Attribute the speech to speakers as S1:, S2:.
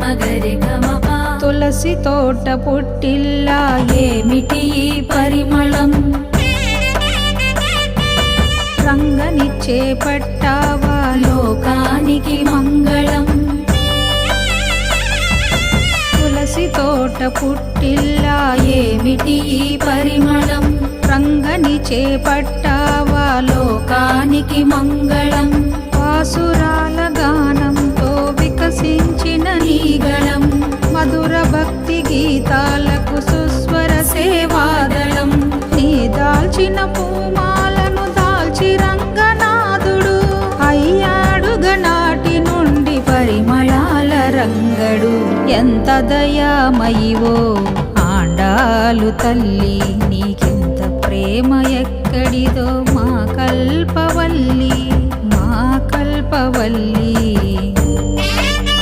S1: మగరి గమప.
S2: తులసి తోట పుట్టిల్లా
S1: ఏమిటి ఈ పరిమళం,
S2: రంగనిచ్చే పట్టావా
S1: లోకానికి మంగళం.
S2: తులసి తోట పుట్టిల్లా
S1: ఏమిటి ఈ పరిమళం,
S2: రంగని చేపట్టావా
S1: లోకానికి మంగళం.
S2: పాసురాల గానంతో వికసించిన నీగళం, మధుర భక్తి గీతాలకు సుస్వర సేవాదళం. నీ దాల్చిన పూమాలను దాల్చి రంగనాథుడు అయ్యాడుగ నాటి నుండి పరిమళాల రంగడు. ఎంత దయామయివో ఆండాలు తల్లి, నీకెంత ప్రేమ ఎక్కడిదో మా కల్పవల్లి, మా కల్పవల్లి.